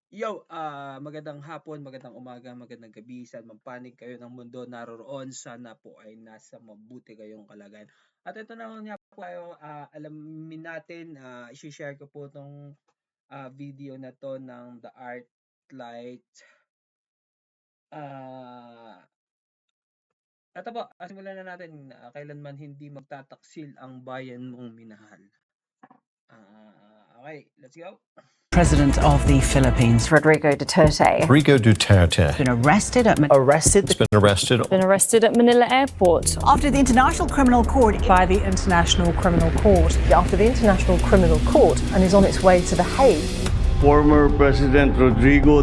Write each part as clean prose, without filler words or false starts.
Magandang hapon, magandang umaga, magandang gabi, saan man panig kayo ng mundo naroroon, sana po ay nasa mabuti kayong kalagayan. At ito naman nga po tayo, alamin natin, ishi-share ko po 'tong, video na 'to ng The Art Light. Ah, Eto po, simulan na natin, kailanman hindi magtataksil ang bayan mong minahal. Okey, let's go. President of the Philippines, Rodrigo Duterte. Rico Duterte been arrested at has been arrested Been arrested at Manila Airport. after the International Criminal Court by the International Criminal Court. After the International Criminal Court and is on its way to The Hague. Former President Rodrigo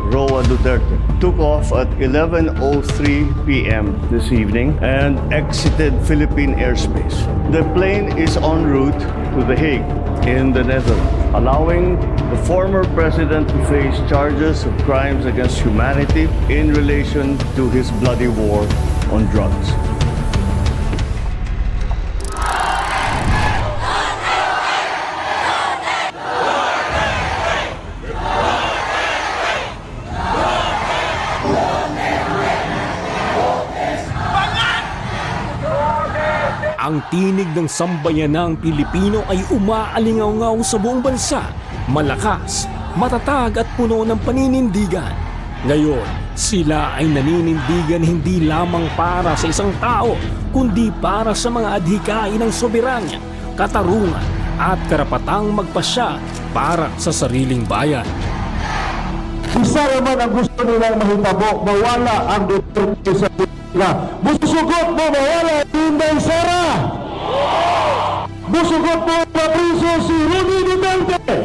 Roa Duterte took off at 11:03 p.m. this evening and exited Philippine airspace. The plane is en route to The Hague in the Netherlands, allowing the former president to face charges of crimes against humanity in relation to his bloody war on drugs. Ang tinig ng sambayanang Pilipino ay umaalingaw-ngaw sa buong bansa, malakas, matatag at puno ng paninindigan. Ngayon, sila ay naninindigan hindi lamang para sa isang tao, kundi para sa mga adhikain ng soberanya, katarungan at karapatang magpasya para sa sariling bayan. Isa naman ang gusto nilang mahitabo, mawala ang Duterte sa Pilipinas. Busugot mo mawala Inday Sara! Busugot mo na priso si Rudy Duterte!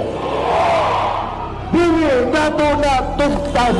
Dili nato na tugtan!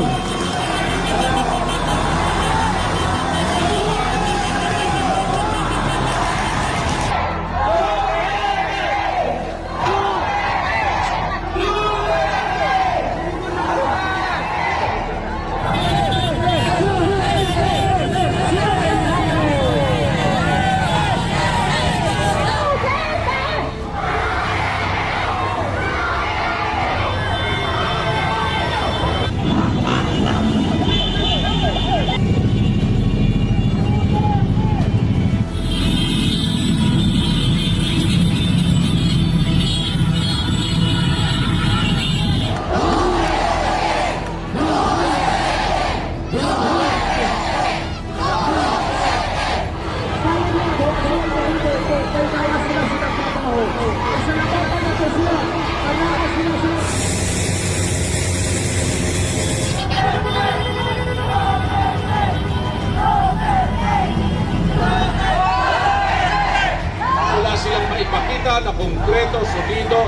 Wala silang maipakita na konkreto, solido,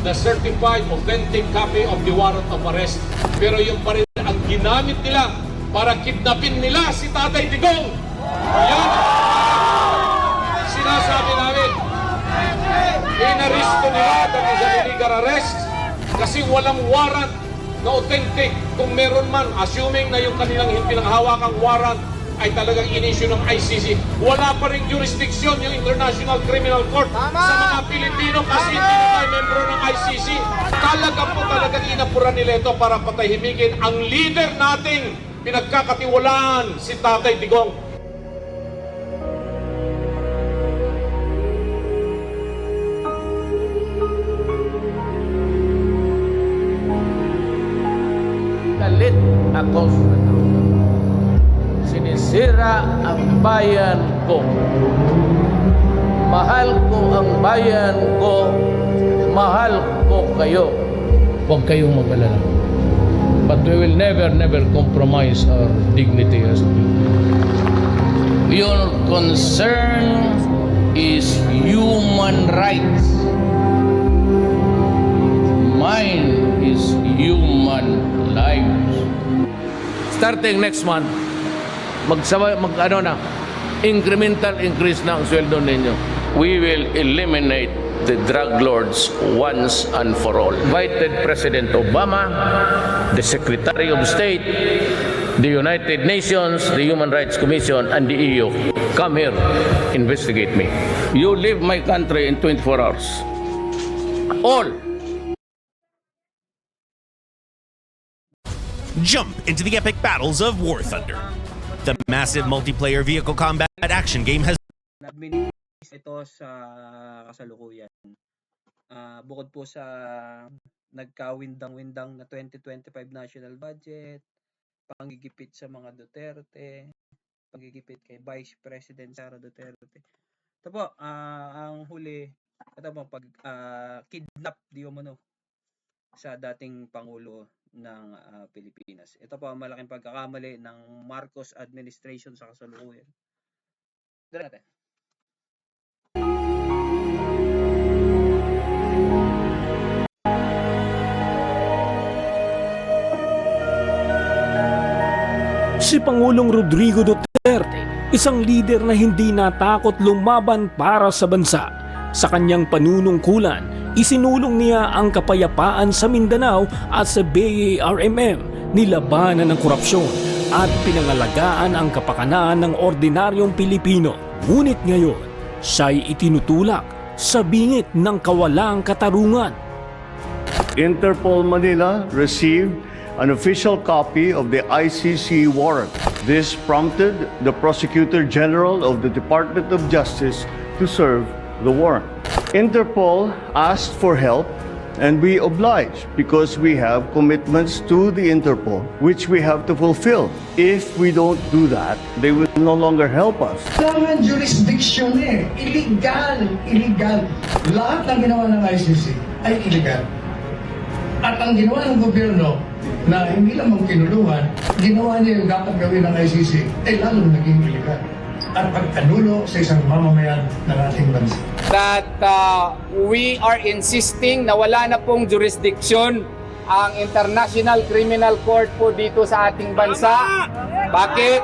na certified authentic copy of the warrant of arrest. Pero yung pa rin ang ginamit nila para kidnapin nila si Tatay Digong. Yan ang sinasabi namin. Inaristo nila that is an illegal arrest kasi walang warrant na authentic. Kung meron man, assuming na yung kanilang pinanghawakang warrant ay talagang in-issue ng ICC. Wala pa rin jurisdiction yung International Criminal Court sa mga Pilipino kasi hindi na tayo membro ng ICC. Talagang inapuran nila ito para patahimikin ang leader nating pinagkakatiwalaan, si Tatay Digong. Galit ako sa droga. Sinisira ang bayan ko. Mahal ko ang bayan ko. Mahal ko kayo. Huwag kayong mag-alala. But we will never compromise our dignity as people. Your concern is human rights. Mine is human lives. Starting next month, incremental increase na ang sweldo ninyo. We will eliminate the drug lords once and for all. Invited President Obama, the Secretary of State, the United Nations, the Human Rights Commission, and the EU. Come here, investigate me. You leave my country in 24 hours. All. jump into the epic battles of War Thunder. The massive multiplayer vehicle combat action game has Nag-mini ito sa kasalukuyan. Bukod po sa nagkawindang-windang na 2025 national budget, panggigipit sa mga Duterte, panggigipit kay Vice President Sara Duterte. Ito po, ang huli, ito po, kidnap di umano sa dating Pangulo ng Pilipinas. Ito po ang malaking pagkakamali ng Marcos administration sa kasalukuyan. Dito natin. Si Pangulong Rodrigo Duterte, isang lider na hindi natakot lumaban para sa bansa. Sa kanyang panunungkulan, isinulong niya ang kapayapaan sa Mindanao at sa BARMM, nilabanan ng korupsyon at pinangalagaan ang kapakanan ng ordinaryong Pilipino. Ngunit ngayon, siya'y itinutulak sa bingit ng kawalang katarungan. Interpol Manila received an official copy of the ICC warrant. This prompted the Prosecutor General of the Department of Justice to serve the warrant. Interpol asked for help and we obliged because we have commitments to the Interpol which we have to fulfill. If we don't do that, they will no longer help us. Kailangan jurisdiction Illegal. Lahat ng ginawa ng ICC ay illegal. At ang ginawa ng gobyerno na hindi lamang kinulungan, ginawa niya yung dapat gawin ng ICC, lalong naging illegal. At pagkanulo sa isang mamamayan ng ating bansa. That we are insisting na wala na pong jurisdiction ang International Criminal Court po dito sa ating bansa. Bakit?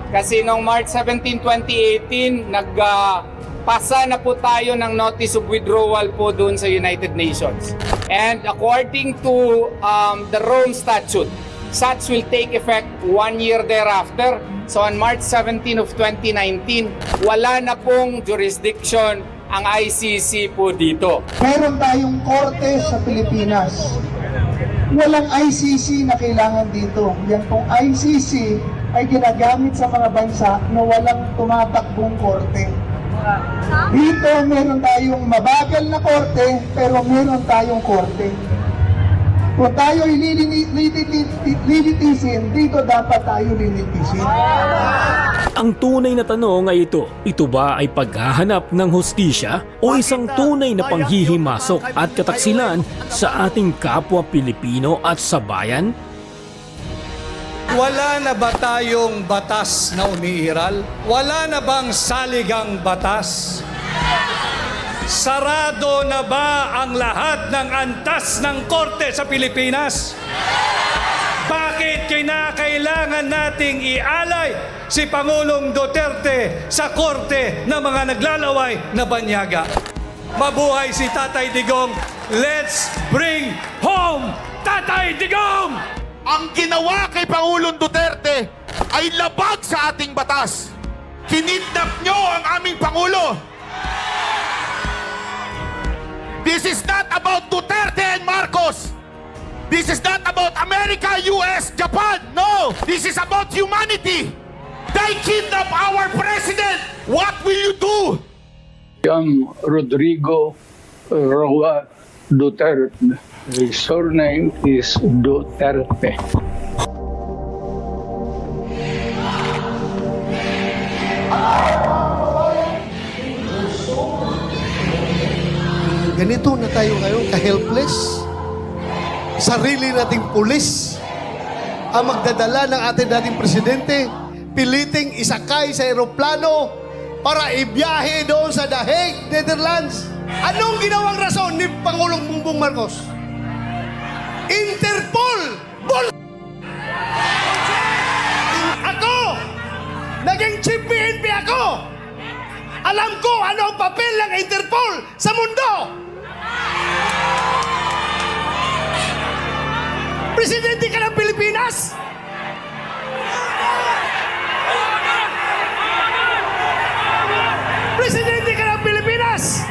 Kasi noong March 17, 2018, nagpasa na po tayo ng notice of withdrawal po doon sa United Nations. And according to the Rome Statute, such will take effect 1 year thereafter. So on March 17 of 2019, wala na pong jurisdiction ang ICC po dito. Meron tayong korte sa Pilipinas. Walang ICC na kailangan dito. Yan pong ICC ay ginagamit sa mga bansa na walang tumatakbong korte. Dito meron tayong mabagal na korte, pero meron tayong korte. Kung tayo lilitisin, dito dapat tayo lilitisin. Ang tunay na tanong ay ito ba ay paghahanap ng hustisya o isang tunay na panghihimasok at kataksilan sa ating kapwa Pilipino at sa bayan? Wala na ba tayong batas na umiiral? Wala na bang saligang batas? Sarado na ba ang lahat ng antas ng korte sa Pilipinas? Bakit kinakailangan nating ialay si Pangulong Duterte sa korte ng mga naglalaway na banyaga? Mabuhay si Tatay Digong! Let's bring home Tatay Digong! Ang ginawa kay Pangulong Duterte ay labag sa ating batas. Kinidnap nyo ang aming Pangulo. This is not about Duterte and Marcos. This is not about America, US, Japan. No, this is about humanity. They kidnap our president. What will you do? Young Rodrigo Roa Duterte. His surname is Duterte. Ganito na tayo ngayon, ka-helpless. Sarili nating pulis ang magdadala ng ating dating presidente, piliting isakay sa eroplano para ibiyahe doon sa The Hague, Netherlands. Anong ginawang rason ni Pangulong Bongbong Marcos? Interpol! Ako! Naging chief PNP ako! Alam ko ano ang papel ng Interpol sa mundo! Presidente ka ng Pilipinas! Presidente ka ng Pilipinas!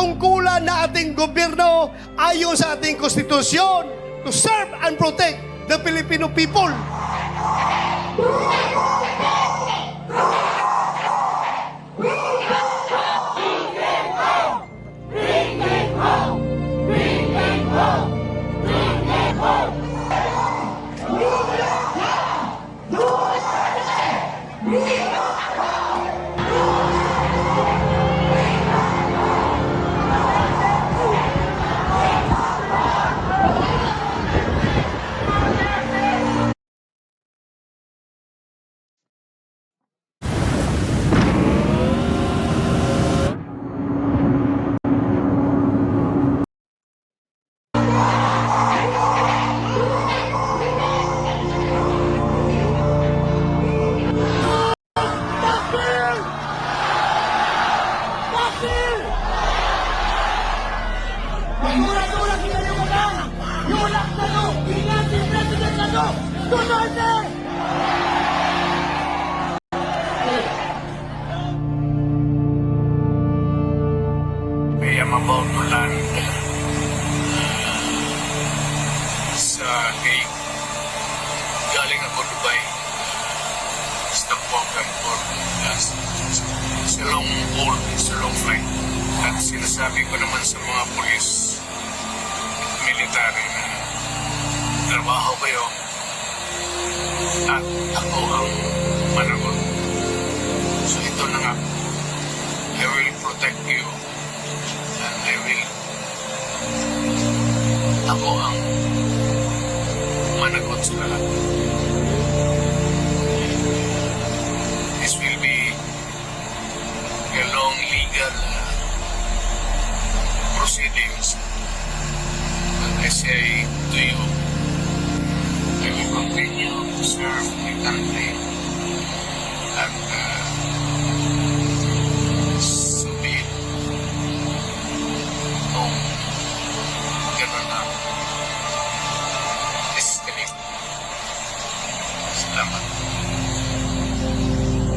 katungkulan na ating gobyerno ayon sa ating konstitusyon to serve and protect the Filipino people. I am about to land sa Hague. Galing ako Dubai. Stockholm Airport. It's a long haul, it's a long flight. At sinasabi ko naman sa mga pulis at military na trabaho kayo at ako ang managot. So ito na nga. I will protect you. And I will. Ako ang managot sa lahat. This will be a long legal proceedings. But I say to you, I will continue to serve my country and so be it. Ganun na. Escalate. Salamat.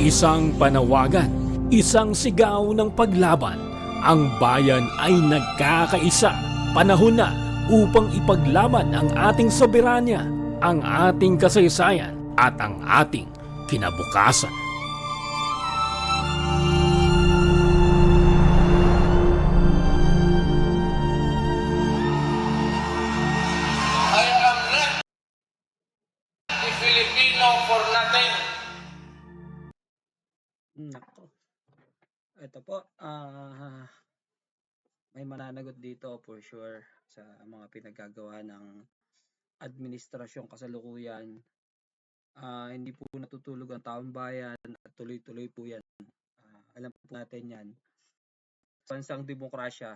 Isang panawagan, isang sigaw ng paglaban. Ang bayan ay nagkakaisa. Panahon na upang ipaglaban ang ating soberanya, ang ating kasaysayan at ang ating kinabukasan. I am not a Filipino for nothing. Nako. Ito po, may mananagot dito for sure sa mga pinagagawa ng administrasyong kasalukuyan. Hindi po natutulog ang taong bayan at tuloy-tuloy po yan. Alam po natin yan. Sa bansang demokrasya,